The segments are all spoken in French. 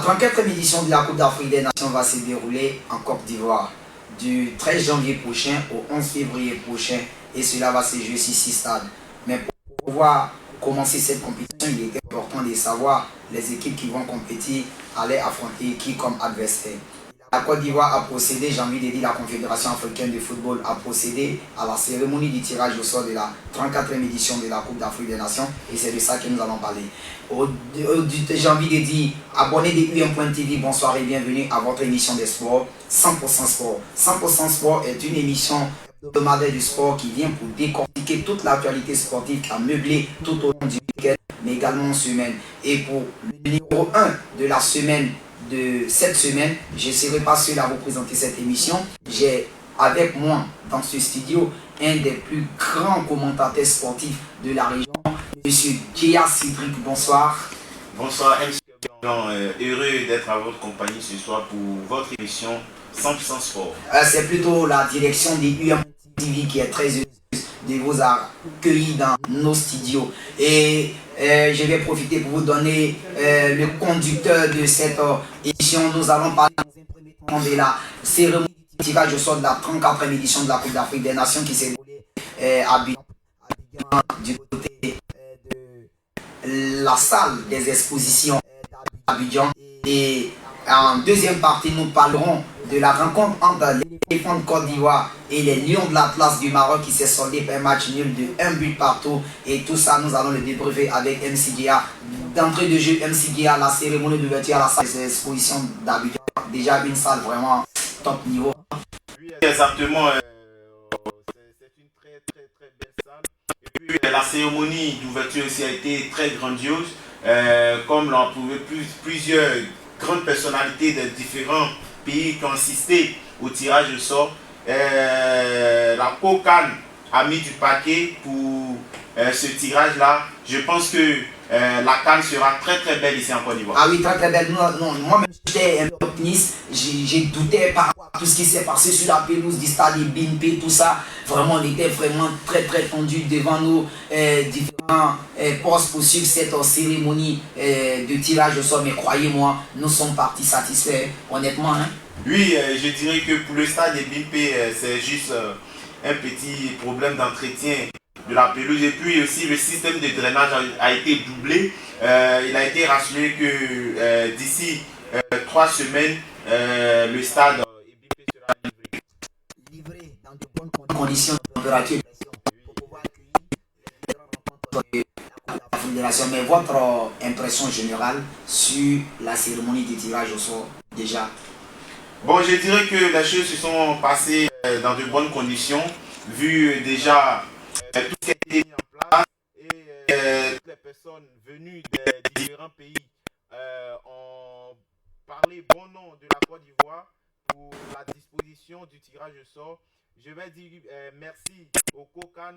34e édition de la Coupe d'Afrique des Nations va se dérouler en Côte d'Ivoire du 13 janvier prochain au 11 février prochain et cela va se jouer sur 6 stades. Mais pour pouvoir commencer cette compétition, il était important de savoir les équipes qui vont compétir allaient affronter qui comme adversaire. La Côte d'Ivoire a procédé, j'ai envie de dire la Confédération africaine de football a procédé à la cérémonie du tirage au sort de la 34e édition de la Coupe d'Afrique des Nations et c'est de ça que nous allons parler. J'ai envie de dire, abonnez de UM.tv, bonsoir et bienvenue à votre émission des sports 100% sport. 100% sport est une émission hebdomadaire du sport qui vient pour décortiquer toute l'actualité sportive à meubler tout au long du week-end, mais également en semaine. Et pour le numéro 1 de la semaine, de cette semaine, je ne serai pas seul à vous présenter cette émission. J'ai avec moi dans ce studio un des plus grands commentateurs sportifs de la région, Monsieur Djéa Cédric. Bonsoir. Bonsoir MC. Heureux d'être à votre compagnie ce soir pour votre émission 100% sport. C'est plutôt la direction des UM TV qui est très heureuse de vous accueillir dans nos studios. Et je vais profiter pour vous donner le conducteur de cette émission. Nous allons parler de la cérémonie de tirage au sort de la 34e édition de la Coupe d'Afrique des Nations qui s'est déroulée à Abidjan, du côté de la salle des expositions d'Abidjan. Et en deuxième partie, nous parlerons de la rencontre entre l'éléphant de Côte d'Ivoire et les Lions de l'Atlas du Maroc qui s'est soldé par un match nul de 1 but partout. Et tout ça, nous allons le débriefer avec MC Djéa. D'entrée de jeu, MC Djéa, la cérémonie d'ouverture à la salle des expositions d'Abidjan. Déjà une salle vraiment top niveau. Oui, exactement. C'est une très belle salle. Et puis la cérémonie d'ouverture aussi a été très grandiose. Comme l'ont prouvé plusieurs grandes personnalités de différents pays qui ont assisté au tirage au sort. La COCAN a mis du paquet pour ce tirage-là. Je pense que la CAN sera très belle ici en Côte d'Ivoire. Ah oui, très belle. Moi-même, j'étais un peu optimiste. J'ai douté par rapport à tout ce qui s'est passé sur la pelouse du stade BNP, tout ça. Vraiment, on était vraiment très tendu devant nos différents postes pour suivre cette cérémonie de tirage au sort. Mais croyez-moi, nous sommes partis satisfaits, honnêtement. Hein? Oui, je dirais que pour le stade de BNP, c'est juste un petit problème d'entretien de la pelouse. Et puis aussi, le système de drainage a été doublé. Il a été rassuré que d'ici 3 semaines, le stade BNP sera livré dans de bonnes conditions de température pour pouvoir accueillir la fédération. Mais votre impression générale sur la cérémonie de tirage au sort déjà? Bon, je dirais que les choses se sont passées dans de bonnes conditions, vu déjà tout ce qui a été mis en place et toutes les personnes venues des différents pays ont parlé bon nom de la Côte d'Ivoire pour la disposition du tirage au sort. Je vais dire merci au COCAN,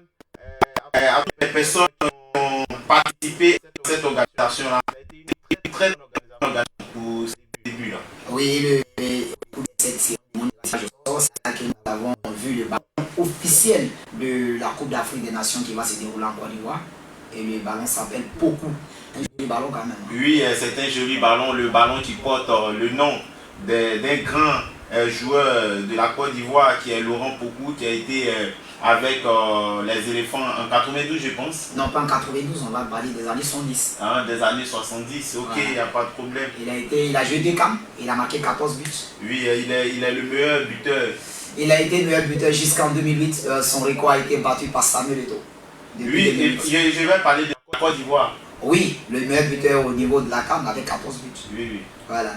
à toutes les personnes qui ont participé à cette organisation-là. Ça a été une très bonne organisation pour ce début-là. Oui, cette cérémonie de tirage au sort, c'est là que nous avons vu le ballon officiel de la Coupe d'Afrique des Nations qui va se dérouler en Côte d'Ivoire. Et le ballon s'appelle Pokou. Un joli ballon quand même. Oui, c'est un joli ballon, le ballon qui porte le nom d'un grand joueur de la Côte d'Ivoire qui est Laurent Pokou, qui a été avec les éléphants en 92, je pense. Non, pas en 92, on va parler des années 70. Ah, des années 70, ok, il n'y a pas de problème. Il a joué 2 camps, il a marqué 14 buts. Oui, il est le meilleur buteur. Il a été le meilleur buteur jusqu'en 2008. Son record a été battu par Samuel Eto'o. Oui, je vais parler de la Côte d'Ivoire. Oui, le meilleur buteur au niveau de la CAN avec 14 buts. Oui. Voilà.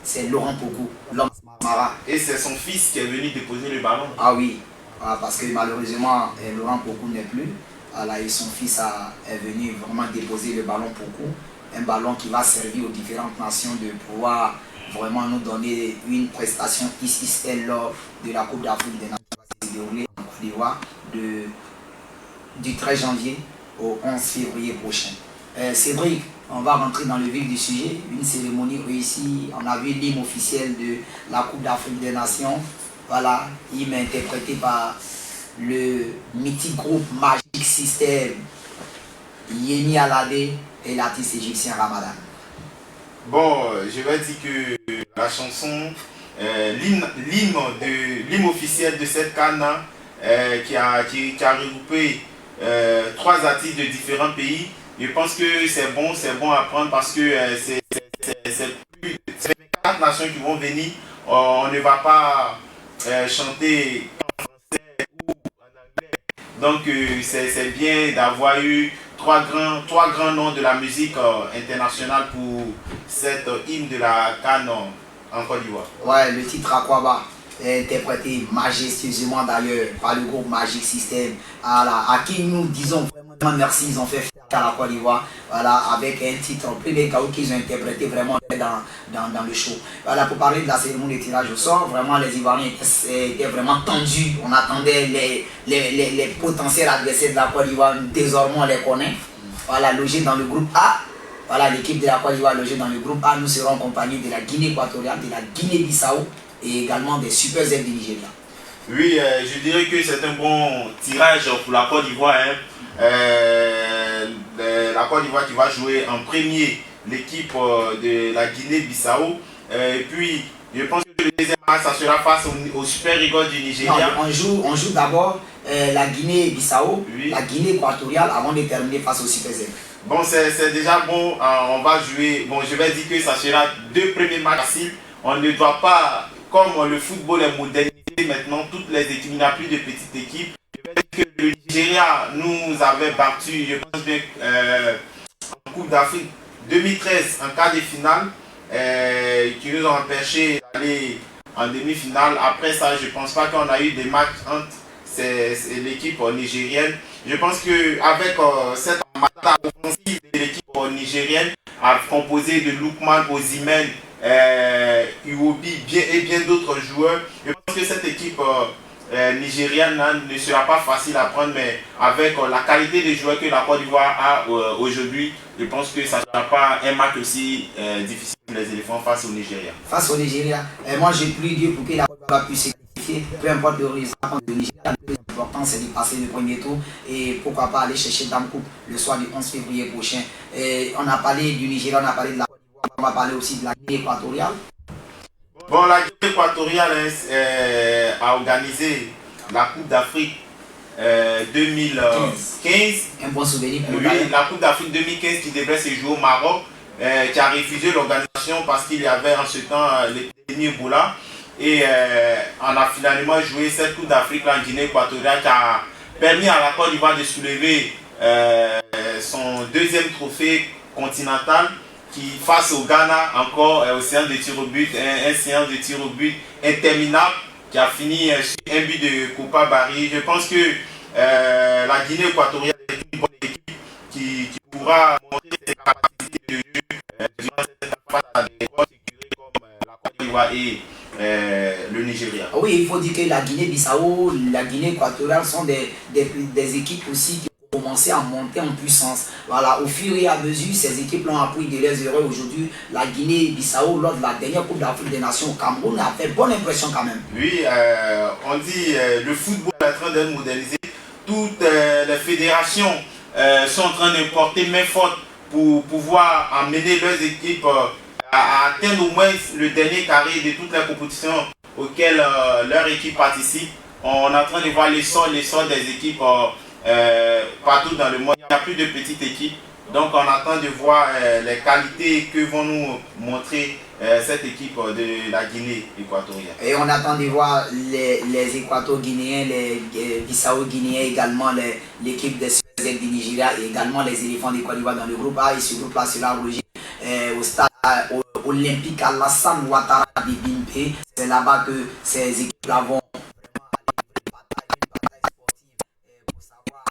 C'est Laurent Pokou, l'homme Mara. Et c'est son fils qui est venu déposer le ballon. Ah oui, parce que malheureusement, Laurent Pokou n'est plus. Voilà, et son fils est venu vraiment déposer le ballon Pokou. Un ballon qui va servir aux différentes nations de pouvoir vraiment nous donner une prestation ici lors de la Coupe d'Afrique des Nations qui va se dérouler en Côte d'Ivoire du 13 janvier au 11 février prochain. Cédric, on va rentrer dans le vif du sujet. Une cérémonie réussie. On a vu l'hymne officiel de la Coupe d'Afrique des Nations. Voilà, hymne interprété par le mythique groupe Magic System, Yemi Alade et l'artiste égyptien Ramadan. Bon, je vais dire que la chanson, l'hymne officiel de cette CAN, qui a regroupé trois artistes de différents pays, je pense que c'est bon à prendre parce que c'est 24 nations qui vont venir. On ne va pas chanter en français ou en anglais. Donc c'est bien d'avoir eu trois grands noms de la musique internationale pour cette hymne de la CAN en Côte d'Ivoire. Ouais, le titre Aquaba est interprété majestueusement d'ailleurs par le groupe Magic System, à qui nous disons vraiment merci, ils ont fait à la Côte d'Ivoire, voilà, avec un titre, premier chaos qu'ils ont interprété vraiment dans le show. Voilà, pour parler de la cérémonie de tirage au sort, vraiment les Ivoiriens étaient vraiment tendus, on attendait les potentiels adversaires de la Côte d'Ivoire, désormais on les connaît, voilà, logés dans le groupe A. Voilà, l'équipe de la Côte d'Ivoire logée dans le groupe A, nous serons en compagnie de la Guinée équatoriale, de la Guinée-Bissau et également des Super Z du Nigeria. Oui, je dirais que c'est un bon tirage pour la Côte d'Ivoire. Hein. La Côte d'Ivoire qui va jouer en premier l'équipe de la Guinée-Bissau. Et puis, je pense que le deuxième match, ça sera face au Super Eagles du Nigeria. Non, on joue d'abord la Guinée-Bissau, oui. La Guinée équatoriale avant de terminer face au Super Z. Bon, c'est déjà bon. On va jouer. Bon, je vais dire que ça sera deux premiers matchs faciles. On ne doit pas, comme le football est modernisé maintenant, toutes les équipes, il n'y a plus de petites équipes. Je vais dire que le Nigeria nous avait battu, je pense bien, en Coupe d'Afrique 2013, en quart de finale, qui nous ont empêché d'aller en demi-finale. Après ça, je ne pense pas qu'on a eu des matchs entre l'équipe nigérienne. Je pense qu'avec cette attaque offensive de l'équipe nigérienne, composée de Lookman, Osimhen, Iwobi et bien d'autres joueurs, je pense que cette équipe nigérienne ne sera pas facile à prendre, mais avec la qualité des joueurs que la Côte d'Ivoire a aujourd'hui, je pense que ça ne sera pas un match aussi difficile pour les éléphants face au Nigeria. Face au Nigeria, moi j'ai pris Dieu pour que la Côte d'Ivoire puisse se qualifier, peu importe le résultat contre le Nigeria. Le plus important c'est de passer le premier tour et pourquoi pas aller chercher Dame Coupe le soir du 11 février prochain. On a parlé du Nigeria, on a parlé de la Côte d'Ivoire, on va parler aussi de la Guinée équatoriale. Bon, la Guinée équatoriale a organisé la Coupe d'Afrique 2015. Un bon souvenir pour oui, la Coupe d'Afrique 2015 qui devait se jouer au Maroc, qui a refusé l'organisation parce qu'il y avait en ce temps l'épidémie Ebola. Et on a finalement joué cette Coupe d'Afrique en Guinée équatoriale qui a permis à la Côte d'Ivoire de soulever son deuxième trophée continental, qui face au Ghana encore une séance de tir au but, un séance de tir au but interminable qui a fini sur un but de Copa Barry. Je pense que la Guinée équatoriale est une bonne équipe qui pourra montrer ses capacités de jeu durant cette phase à des grosses écuries comme la Côte d'Ivoire et le Nigeria. Oui, il faut dire que la Guinée-Bissau, la Guinée équatoriale sont des équipes aussi qui ont commencé à monter en puissance. Voilà, au fur et à mesure, ces équipes ont appris de leurs erreurs. Aujourd'hui, la Guinée-Bissau, lors de la dernière Coupe d'Afrique des Nations au Cameroun, a fait bonne impression quand même. Oui, on dit le football est en train d'être modernisé. Toutes les fédérations sont en train de porter main forte pour pouvoir amener leurs équipes à atteindre au moins le dernier carré de toutes les compétitions auxquelles leur équipe participe. On est en train de voir l'essor des équipes partout dans le monde. Il n'y a plus de petites équipes. Donc on attend de voir les qualités que vont nous montrer cette équipe de la Guinée équatoriale. Et on attend de voir les Équato-Guinéens, les Bissau-Guinéens, également l'équipe des Super Z du Nigeria et également les éléphants de Côte d'Ivoire dans le groupe A. Et ce groupe-là sera logé au stade olympique Alassane Ouattara de Bimpe. C'est là-bas que ces équipes-là vont vraiment aller une bataille sportive pour savoir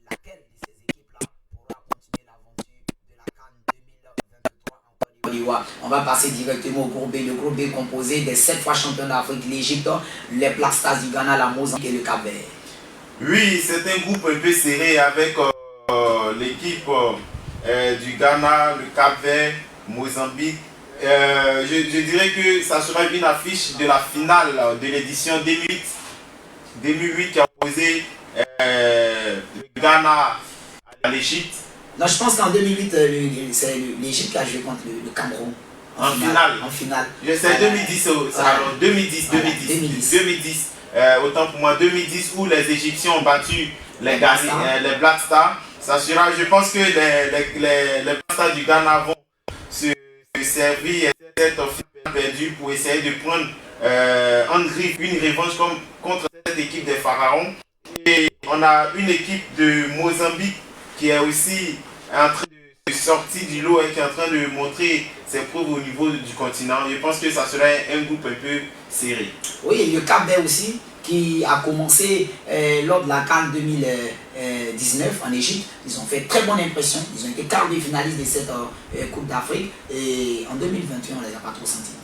laquelle de ces équipes-là pourra continuer l'aventure de la CAN 2023 en Côte d'Ivoire. On va passer directement au groupe B. Le groupe B est composé des 7 fois champions d'Afrique, l'Égypte, les Black Stars du Ghana, la Mozambique et le Cap-Vert. Oui, c'est un groupe un peu serré avec l'équipe du Ghana, le Cap-Vert, Mozambique. Je dirais que ça sera une affiche de la finale de l'édition 2008 qui a opposé le Ghana à l'Égypte. Non, je pense qu'en 2008, c'est l'Égypte qui a joué contre le Cameroun. En finale. En finale. C'est 2010, alors 2010. Autant pour moi, 2010 où les Égyptiens ont battu les Black Stars. Ça sera, je pense que les Black Stars du Ghana vont se servir cette finale perdue pour essayer de prendre en griffe une revanche contre cette équipe des Pharaons. Et on a une équipe de Mozambique qui est aussi en train de sortir du lot et qui est en train de montrer ses preuves au niveau du continent. Je pense que ça serait un groupe un peu serré. Oui, le Cap-Vert aussi, qui a commencé lors de la CAN 2019 en Égypte. Ils ont fait très bonne impression. Ils ont été quart de finalistes de cette Coupe d'Afrique. Et en 2021, on ne les a pas trop sentis.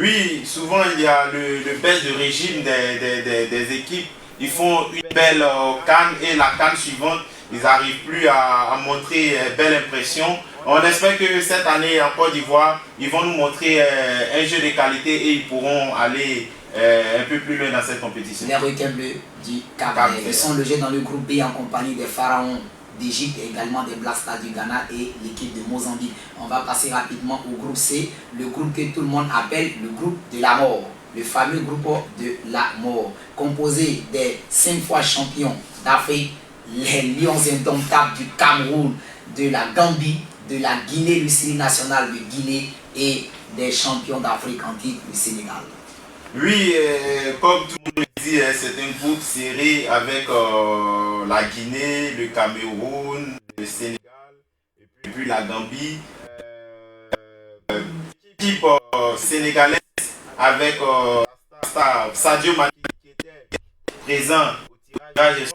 Oui, souvent il y a le baisse de régime des équipes. Ils font une belle CAN et la CAN suivante, ils n'arrivent plus à montrer belle impression. On espère que cette année en Côte d'Ivoire, ils vont nous montrer un jeu de qualité et ils pourront aller un peu plus loin dans cette compétition. Les requins bleus du Cap-Vert, ils sont logés dans le groupe B en compagnie des Pharaons d'Égypte et également des Black Stars du Ghana et l'équipe de Mozambique. On va passer rapidement au groupe C, le groupe que tout le monde appelle le groupe de la mort. Le fameux groupe de la mort, composé des 5 fois champions d'Afrique, les Lions indomptables du Cameroun, de la Gambie, de la Guinée, le série national de Guinée et des champions d'Afrique en titre, le Sénégal. Oui, comme tout le monde le dit, c'est un groupe serré avec la Guinée, le Cameroun, le Sénégal et puis la Gambie. L'équipe sénégalaise avec Sadio Mané qui était présent au tirage.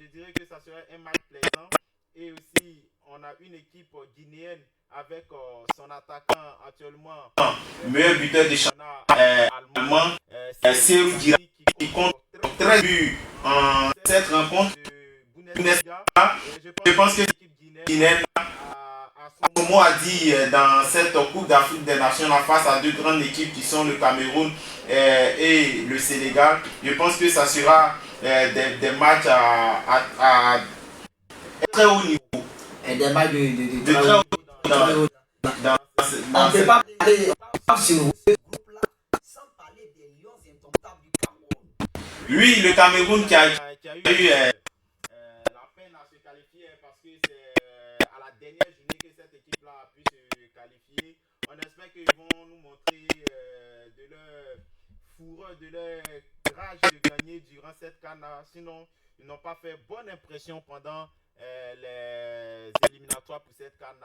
Je dirais que ça serait un match plaisant. Et aussi, on a une équipe guinéenne avec son attaquant actuellement, meilleur buteur de championnat allemand, Serhou Guirassy, qui compte 13 buts en cette rencontre de Bundesliga. Je pense que l'équipe guinéenne son mot à dire dans cette Coupe d'Afrique des Nations face à deux grandes équipes qui sont le Cameroun et le Sénégal. Je pense que ça sera des matchs à très haut niveau. Et des matchs de très haut niveau. On ne peut pas parler sur ce groupe-là sans parler des Lions indomptables du Cameroun. Oui, le Cameroun qui a eu la peine à se qualifier parce que c'est à la dernière journée que cette équipe-là a pu se qualifier. On espère qu'ils vont nous montrer de leur fourreur, de leur rage de gagner durant cette CAN. Sinon, ils n'ont pas fait bonne impression pendant les éliminatoires pour cette CAN.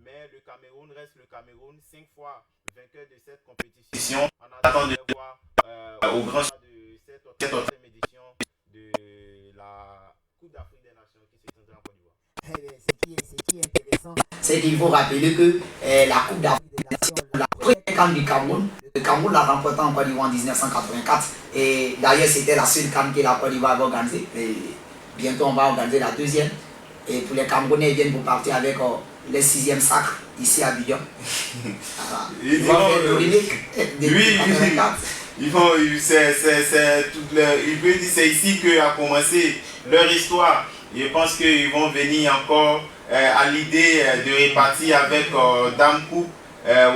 Mais le Cameroun reste le Cameroun, 5 fois vainqueur de cette compétition. On attend de voir au grand choix de cette 14e édition de la Coupe d'Afrique des Nations qui se tiendra en Côte d'Ivoire. Ce qui est intéressant, c'est qu'il faut rappeler que la Coupe d'Afrique des Nations, la première CAN du Cameroun, le Cameroun l'a remportée en Côte d'Ivoire en 1984. Et d'ailleurs, c'était la seule CAN que la Côte d'Ivoire avait organisée. Et bientôt, on va organiser la deuxième. Et pour les Camerounais, ils viennent pour partir avec les 6e sacres ici à Abidjan. Ils vont faire le remake de 1984. C'est ici qu'a commencé leur histoire. Je pense qu'ils vont venir encore à l'idée de répartir avec Dame Coupe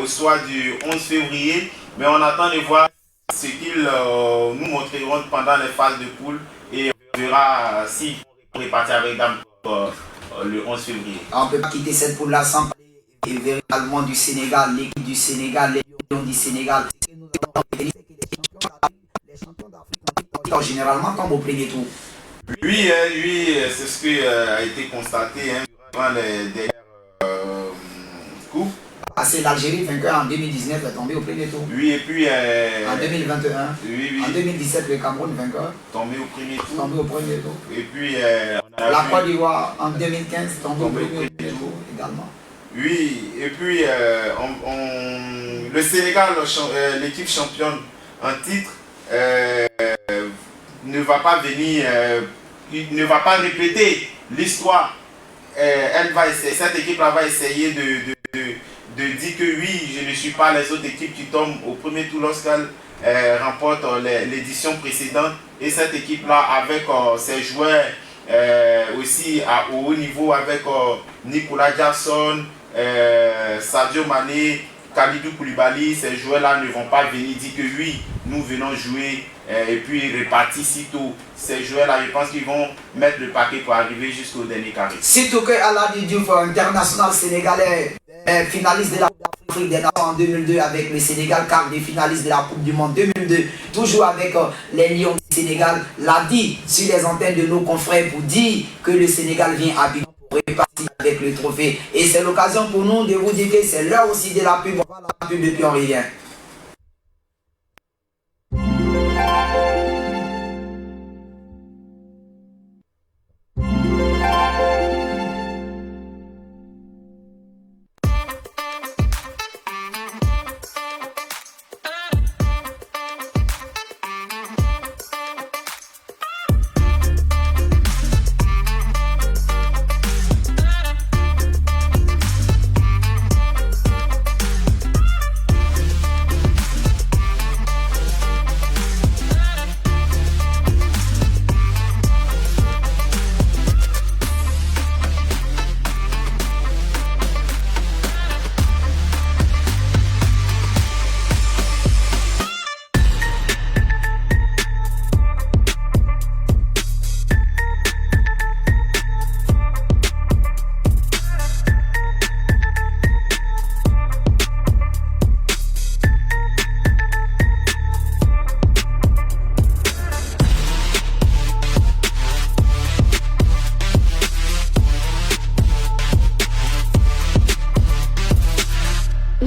au soir du 11 février. Mais on attend de voir ce qu'ils nous montreront pendant les phases de poule et on verra s'ils vont répartir avec Dame Coupe le 11 février. On ne peut pas quitter cette poule-là sans parler véritablement du Sénégal, l'équipe du Sénégal, les Lions du Sénégal. Les champions d'Afrique généralement comme au premier tour. Oui, c'est ce qui a été constaté durant les dernières coupes. C'est l'Algérie vainqueur en 2019 est tombé au premier tour. Oui, et puis en 2021. Oui. En 2017, le Cameroun vainqueur. Tombé au premier tour. Tombé au premier tour. Et puis la Côte d'Ivoire en 2015 tombé au premier tour également. Oui, et puis le Sénégal, l'équipe championne en titre, ne va pas venir, ne va pas répéter l'histoire. Cette équipe-là va essayer de dire que oui, je ne suis pas les autres équipes qui tombent au premier tour lorsqu'elles remportent l'édition précédente. Et cette équipe-là, avec ses joueurs aussi au haut niveau avec Nicolas Jackson, Sadio Mané, Kalidou Koulibaly. Ces joueurs-là ne vont pas venir dire que oui, nous venons jouer et puis repartir sitôt. Ces joueurs-là, je pense qu'ils vont mettre le paquet pour arriver jusqu'au dernier carré. Surtout que Aladi Diouf, international sénégalais, finaliste de la Coupe d'Afrique des Nations en 2002 avec le Sénégal, quart de finaliste de la Coupe du Monde 2002, toujours avec les Lions du Sénégal, l'a dit sur les antennes de nos confrères pour dire que le Sénégal vient à Abidjan pour repartir avec le trophée. Et c'est l'occasion pour nous de vous dire que c'est l'heure aussi de la pub. On va la pub et puis on revient.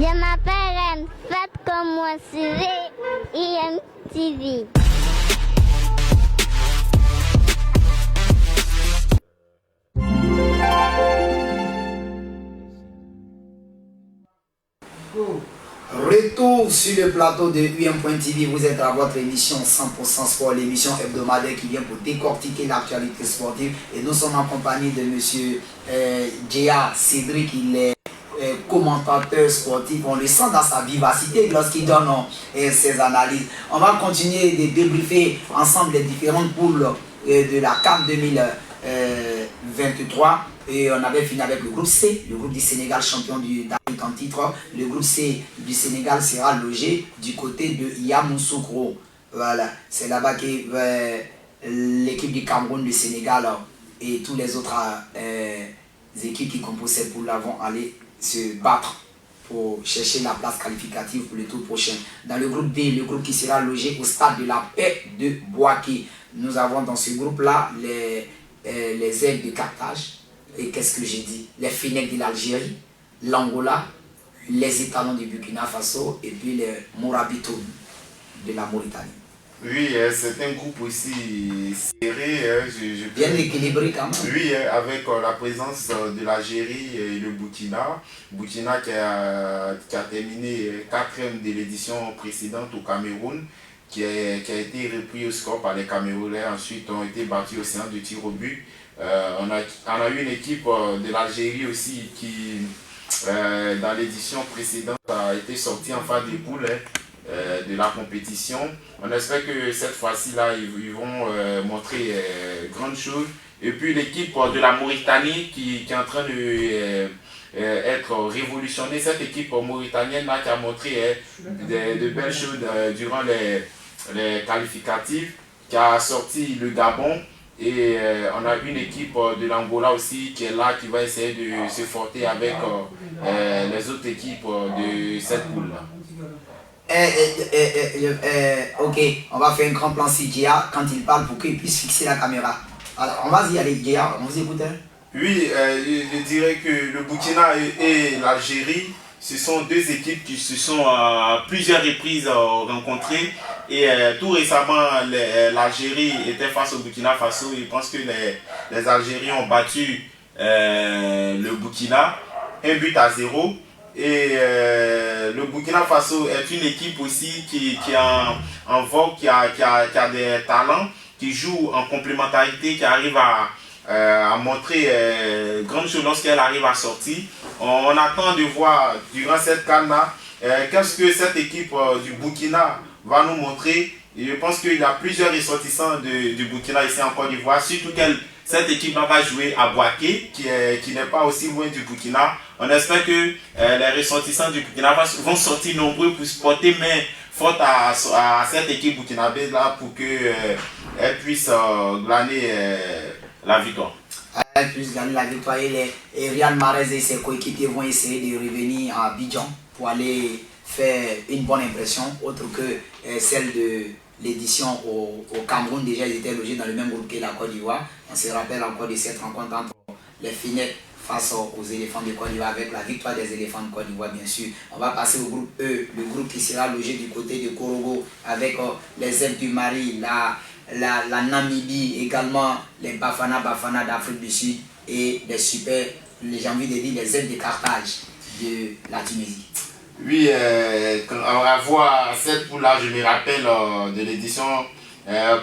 Je m'appelle Faites comme moi sur IMTV. Retour sur le plateau de UM.TV, vous êtes à votre émission 100% Sport, l'émission hebdomadaire qui vient pour décortiquer l'actualité sportive. Et nous sommes en compagnie de monsieur Djea Cédric, il est commentateur sportif. On le sent dans sa vivacité lorsqu'il donne ses analyses. On va continuer de débriefer ensemble les différentes poules de la CAN 2023. Et on avait fini avec le groupe C, le groupe du Sénégal champion d'Afrique en titre. Le groupe C du Sénégal sera logé du côté de Yamoussoukro. Voilà, c'est là-bas que l'équipe du Cameroun, du Sénégal et tous les autres équipes qui composent cette poule vont aller se battre pour chercher la place qualificative pour le tour prochain. Dans le groupe D, le groupe qui sera logé au stade de la Paix de Bouaké. Nous avons dans ce groupe-là les Aigles de Carthage. Et qu'est-ce que j'ai dit? Les Fennecs de l'Algérie, l'Angola, les Étalons du Burkina Faso et puis les Morabitoun de la Mauritanie. Oui, c'est un groupe aussi serré. Bien équilibré quand même. Oui, avec la présence de l'Algérie et le Burkina. Burkina qui a terminé 4e de l'édition précédente au Cameroun, qui a été repris au score par les Camerounais. Ensuite, ont été battus au séance de tir au but. On a eu une équipe de l'Algérie aussi qui, dans l'édition précédente, a été sortie en phase de poule de la compétition. On espère que cette fois-ci-là, ils vont montrer grandes choses. Et puis l'équipe de la Mauritanie qui est en train de être révolutionnée. Cette équipe mauritanienne-là qui a montré de belles choses durant les qualificatifs, qui a sorti le Gabon. Et on a une équipe de l'Angola aussi qui est là, qui va essayer de se forter avec les autres équipes de cette poule-là. Ok, on va faire un grand plan sur Djea quand il parle pour qu'il puisse fixer la caméra. Alors, on va y aller, Djea, on vous écoute. Oui, je dirais que le Burkina et l'Algérie, ce sont deux équipes qui se sont à plusieurs reprises rencontrées. Et tout récemment, l'Algérie était face au Burkina Faso. Je pense que les Algériens ont battu le Burkina 1-0. Et le Burkina Faso est une équipe aussi qui est en vogue, qui a des talents, qui joue en complémentarité, qui arrive à montrer grande chose lorsqu'elle arrive à sortir. On attend de voir durant cette CAN-là qu'est-ce que cette équipe du Burkina va nous montrer. je pense qu'il y a plusieurs ressortissants du Burkina ici en Côte d'Ivoire, surtout cette équipe-là va jouer à Boaké, qui n'est pas aussi loin du Burkina. On espère que les ressortissants du Burkina vont sortir nombreux pour supporter main forte à cette équipe burkinabé là pour qu'elle puisse glaner la victoire. Elle puisse gagner la victoire et Riyad Mahrez et ses coéquipiers vont essayer de revenir à Abidjan pour aller faire une bonne impression, autre que celle de l'édition au Cameroun. Déjà, ils étaient logés dans le même groupe que la Côte d'Ivoire. On se rappelle encore de cette rencontre entre les Finettes face aux éléphants de Côte d'Ivoire avec la victoire des éléphants de Côte d'Ivoire, bien sûr. On va passer au groupe E, le groupe qui sera logé du côté de Korogo avec les ailes du Mali, la Namibie, également les Bafana d'Afrique du Sud et les super, j'ai envie de dire, les ailes de Carthage de la Tunisie. Oui, on va voir cette poule-là, je me rappelle de l'édition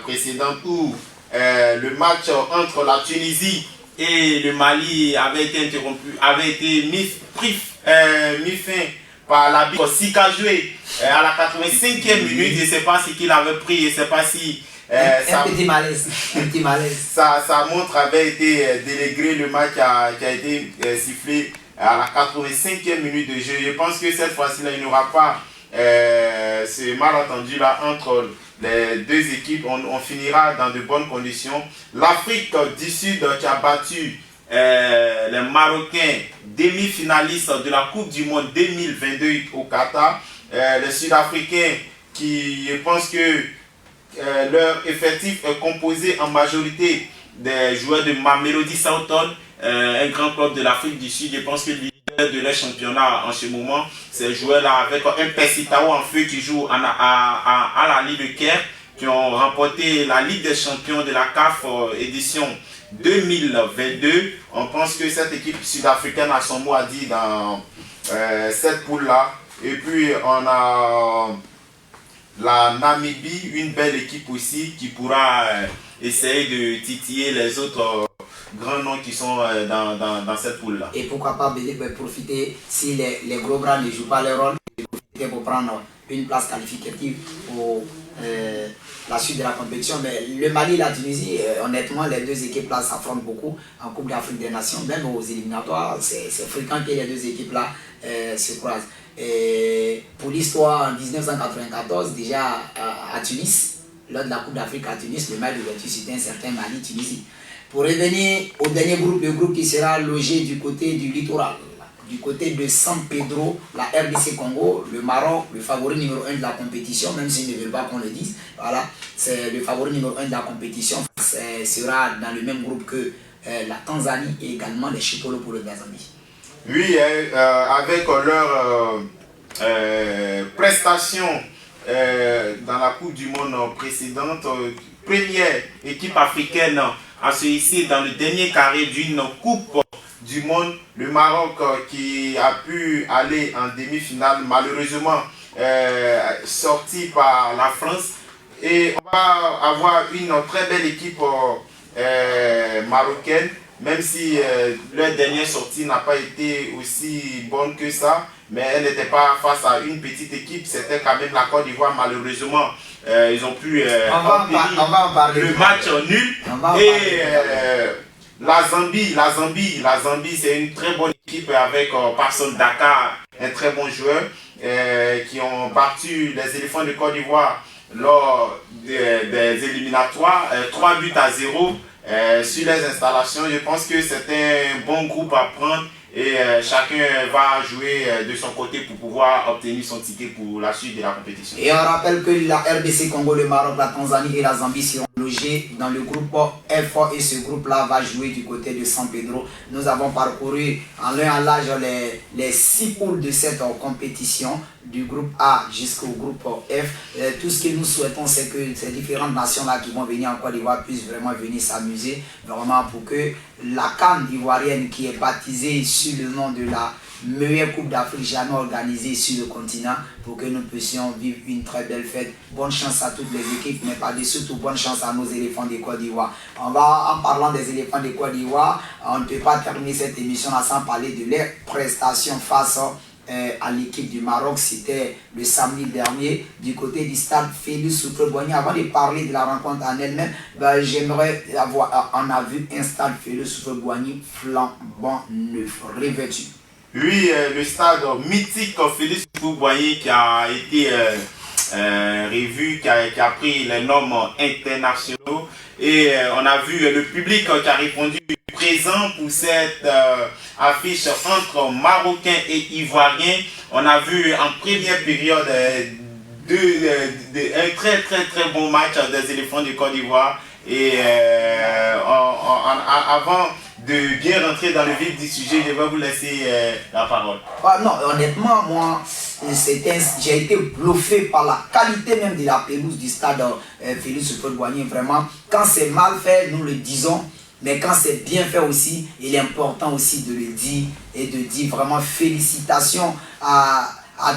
précédente où le match entre la Tunisie et le Mali avait été interrompu, avait été mis fin par l'arbitre Sika Joué à la 85e minute. Je ne sais pas ce qu'il avait pris, je ne sais pas si... un petit malaise. Sa montre avait été déléguée, le match qui a été sifflé à la 85e minute de jeu. Je pense que cette fois-ci, il n'y aura pas ce malentendu là entre les deux équipes. On finira dans de bonnes conditions. L'Afrique du Sud qui a battu les Marocains, demi-finalistes de la Coupe du Monde 2022 au Qatar. Les Sud-Africains qui, je pense que leur effectif est composé en majorité des joueurs de Mamelodi Sundowns, un grand club de l'Afrique du Sud. Je pense que le leader de leur championnat en ce moment, ces joueurs-là avec un Persitao en feu qui joue à la Ligue de Caire, qui ont remporté la Ligue des champions de la CAF édition 2022. On pense que cette équipe sud-africaine a son mot à dire dans cette poule-là. Et puis on a la Namibie, une belle équipe aussi qui pourra essayer de titiller les autres grands noms qui sont dans cette poule-là. Et pourquoi pas profiter, si les gros bras ne jouent pas leur rôle, profiter pour prendre une place qualificative pour la suite de la compétition. Mais le Mali et la Tunisie, honnêtement, les deux équipes-là s'affrontent beaucoup en Coupe d'Afrique des Nations, même aux éliminatoires. C'est fréquent que les deux équipes-là se croisent. Et pour l'histoire, en 1994, déjà à Tunis, lors de la Coupe d'Afrique à Tunis, le Mali d'ouverture c'était un certain Mali-Tunisie. Pour revenir au dernier groupe, le groupe qui sera logé du côté du littoral, du côté de San Pedro, la RDC Congo, le Maroc, le favori numéro 1 de la compétition, même s'ils ne veulent pas qu'on le dise, voilà, c'est le favori numéro 1 de la compétition, sera dans le même groupe que la Tanzanie et également les Chipolo pour le Zambie. Oui, avec leur prestation dans la Coupe du Monde précédente, première équipe africaine à se hisser dans le dernier carré d'une Coupe du Monde, le Maroc qui a pu aller en demi-finale, malheureusement sorti par la France. Et on va avoir une très belle équipe marocaine, même si leur dernière sortie n'a pas été aussi bonne que ça, mais elle n'était pas face à une petite équipe, c'était quand même la Côte d'Ivoire. Malheureusement, ils ont pu le match nul. Et la Zambie c'est une très bonne équipe avec Parson Dakar, un très bon joueur, qui ont battu les éléphants de Côte d'Ivoire lors des éliminatoires, 3-0 sur les installations. Je pense que c'est un bon groupe à prendre et chacun va jouer de son côté pour pouvoir obtenir son ticket pour la suite de la compétition. Et on rappelle que la RDC Congo, le Maroc, la Tanzanie et la Zambie seront logés dans le groupe F et ce groupe-là va jouer du côté de San Pedro. Nous avons parcouru en long et en large les 6 poules de cette compétition, du groupe A jusqu'au groupe F. Tout ce que nous souhaitons, c'est que ces différentes nations-là qui vont venir en Côte d'Ivoire puissent vraiment venir s'amuser, vraiment pour que la CAN ivoirienne, qui est baptisée sur le nom de la meilleure Coupe d'Afrique jamais organisée sur le continent, pour que nous puissions vivre une très belle fête. Bonne chance à toutes les équipes, mais pas de surtout bonne chance à nos éléphants de Côte d'Ivoire. On va, en parlant des éléphants de Côte d'Ivoire, on ne peut pas terminer cette émission-là sans parler de leurs prestations face à l'équipe du Maroc, c'était le samedi dernier, du côté du stade Félix Houphouët-Boigny. Avant de parler de la rencontre en elle-même, ben, j'aimerais avoir, on a vu un stade Félix Houphouët-Boigny flambant neuf, revêtu. Oui, le stade mythique Félix Houphouët-Boigny qui a été revu, qui a pris les normes internationaux. Et on a vu le public qui a répondu présent pour cette affiche entre Marocains et Ivoiriens. On a vu en première période un très bon match des éléphants de Côte d'Ivoire. Et avant de bien rentrer dans le vif du sujet, je vais vous laisser la parole. Ah non, honnêtement, moi, j'ai été bluffé par la qualité même de la pelouse du stade Félix Houphouët-Boigny. Vraiment, quand c'est mal fait, nous le disons, mais quand c'est bien fait aussi, il est important aussi de le dire et de dire vraiment félicitations à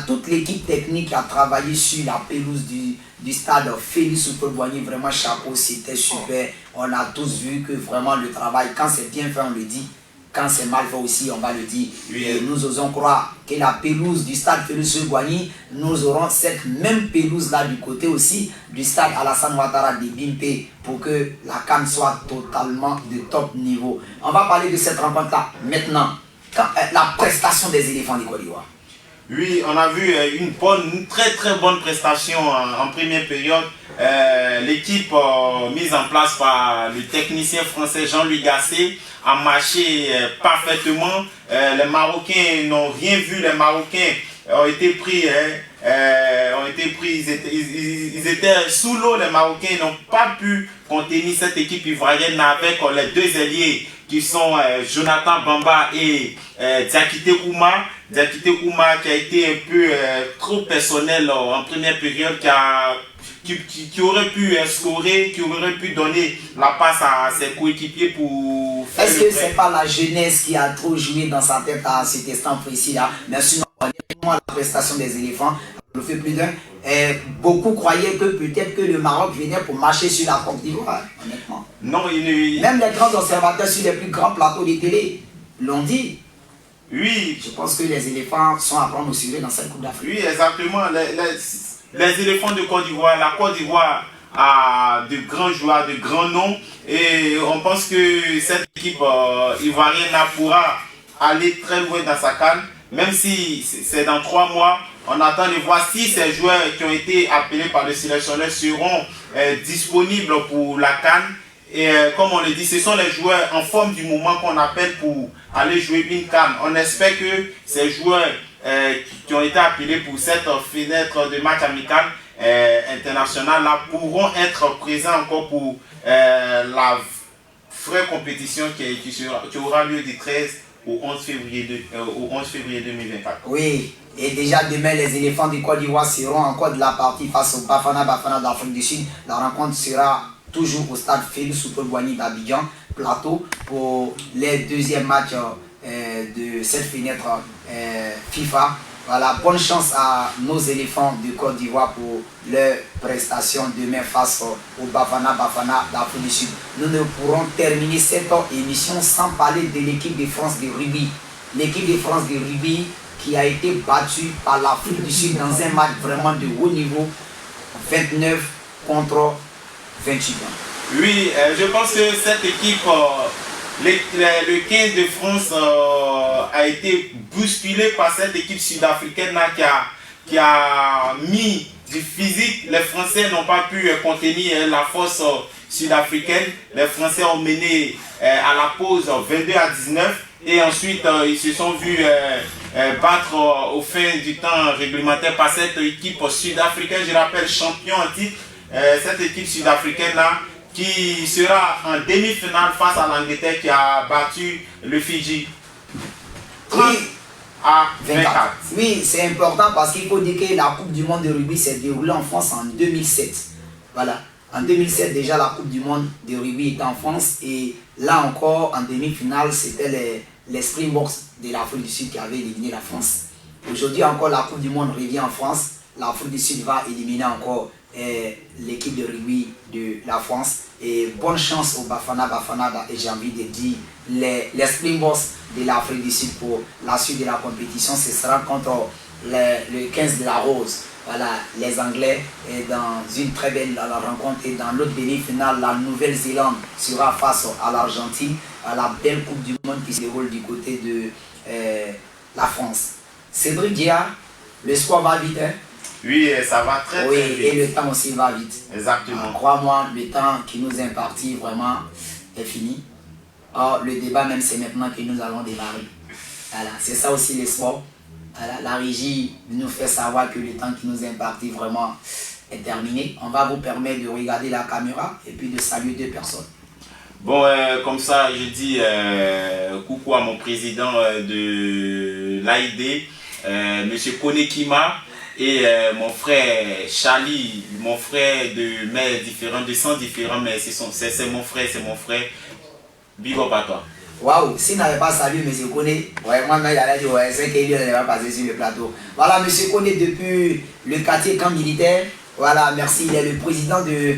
toute l'équipe technique qui a travaillé sur la pelouse du stade Félix Houphouët-Boigny. Vraiment chapeau, c'était super. On a tous vu que vraiment le travail, quand c'est bien fait, on le dit. Quand c'est mal fait aussi, on va le dire. Oui. Et nous osons croire que la pelouse du stade Félix Houphouët-Boigny, nous aurons cette même pelouse là du côté aussi du stade Alassane Ouattara de Bimpe pour que la CAN soit totalement de top niveau. On va parler de cette rencontre là maintenant. La prestation des éléphants de Côte d'Ivoire. Oui, on a vu une très bonne prestation en première période. L'équipe mise en place par le technicien français Jean-Louis Gasset a marché parfaitement. Les Marocains n'ont rien vu. Les Marocains ont été pris, ils étaient sous l'eau. Les Marocains n'ont pas pu contenir cette équipe ivoirienne avec les deux ailiers qui sont Jonathan Bamba et Diakité Ouma. Diakité Ouma qui a été un peu trop personnel en première période, qui aurait pu scorer, qui aurait pu donner la passe à ses coéquipiers pour faire. Est-ce que c'est pas la jeunesse qui a trop joué dans sa tête à cet instant précis là? Mais sinon, la prestation des éléphants, on le fait plus d'un. Beaucoup croyaient que peut-être que le Maroc venait pour marcher sur la Côte d'Ivoire, honnêtement. Non, même les grands observateurs sur les plus grands plateaux de télé l'ont dit. Oui. Je pense que les éléphants sont à prendre au sérieux dans cette Coupe d'Afrique. Oui, exactement. Les éléphants de Côte d'Ivoire, la Côte d'Ivoire a de grands joueurs, de grands noms. Et on pense que cette équipe ivoirienne pourra aller très loin dans sa CAN. Même si c'est dans 3 mois, on attend de voir si ces joueurs qui ont été appelés par le sélectionneur seront disponibles pour la CAN. Et comme on le dit, ce sont les joueurs en forme du moment qu'on appelle pour aller jouer une CAN. On espère que ces joueurs qui ont été appelés pour cette fenêtre de match amical international là, pourront être présents encore pour la vraie compétition qui aura lieu du 13 au 11 février 2024. Oui, et déjà demain, les éléphants de Côte d'Ivoire seront encore de la partie face au Bafana d'Afrique du Sud. La rencontre sera toujours au stade Félix Houphouët-Boigny d'Abidjan, plateau, pour les deuxièmes matchs de cette fenêtre FIFA. Voilà, bonne chance à nos éléphants de Côte d'Ivoire pour leur prestation demain face au Bafana d'Afrique du Sud. Nous ne pourrons terminer cette émission sans parler de l'équipe de France de rugby. L'équipe de France de rugby qui a été battue par l'Afrique du Sud dans un match vraiment de haut niveau, 29 contre 28 ans. Oui, je pense que cette équipe, le 15 de France a été bousculé par cette équipe sud-africaine qui a mis du physique. Les Français n'ont pas pu contenir la force sud-africaine. Les Français ont mené à la pause 22-19 et ensuite ils se sont vus battre au fin du temps réglementaire par cette équipe sud-africaine. Je rappelle, champion en titre, cette équipe sud-africaine là, qui sera en demi-finale face à l'Angleterre qui a battu le Fidji 30 à 24. Oui, c'est important parce qu'il faut dire que la Coupe du Monde de rugby s'est déroulée en France en 2007. Voilà. En 2007, déjà, la Coupe du Monde de rugby était en France. Et là encore, en demi-finale, c'était les Springboks de l'Afrique du Sud qui avaient éliminé la France. Aujourd'hui encore, la Coupe du Monde revient en France. L'Afrique du Sud va éliminer encore l'équipe de rugby de la France. Et bonne chance au Bafana et j'ai envie de dire les Springboks de l'Afrique du Sud pour la suite de la compétition. Ce sera contre le 15 de la Rose. Voilà, les Anglais est dans une très belle rencontre. Et dans l'autre demi-finale, la Nouvelle-Zélande sera face à l'Argentine, à la belle Coupe du Monde qui se déroule du côté de la France. Cédric Dia, le score va vite, hein? Oui, ça va très vite. Et le temps aussi va vite. Exactement. Crois-moi, le temps qui nous est imparti vraiment est fini. Or, le débat même, c'est maintenant que nous allons démarrer. Voilà, c'est ça aussi le sport. Voilà, la régie nous fait savoir que le temps qui nous est imparti vraiment est terminé. On va vous permettre de regarder la caméra et puis de saluer 2 personnes. Bon, comme ça, je dis coucou à mon président de l'AID, Monsieur Konekima, et mon frère Charlie, mon frère de mères différentes, de sang différents, mais c'est mon frère. Big up à toi. Waouh, s'il n'avait pas salué M. Koné, ouais, moi-même, j'allais dire, ouais, c'est qu'il n'allait pas passer sur le plateau. Voilà, M. Koné, depuis le quartier camp militaire, voilà, merci, il est le président de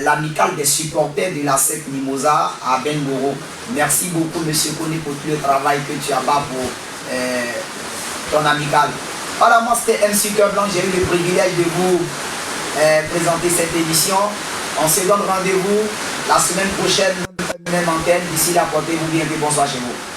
l'amicale des supporters de la SEC Mimosa à Ben-Goro. Merci beaucoup, M. Koné, pour tout le travail que tu as fait pour ton amicale. Voilà, moi, c'était MC Cœur Blanc, j'ai eu le privilège de vous présenter cette émission. On se donne rendez-vous la semaine prochaine, même antenne. D'ici là, portez-vous bien et bonsoir chez vous.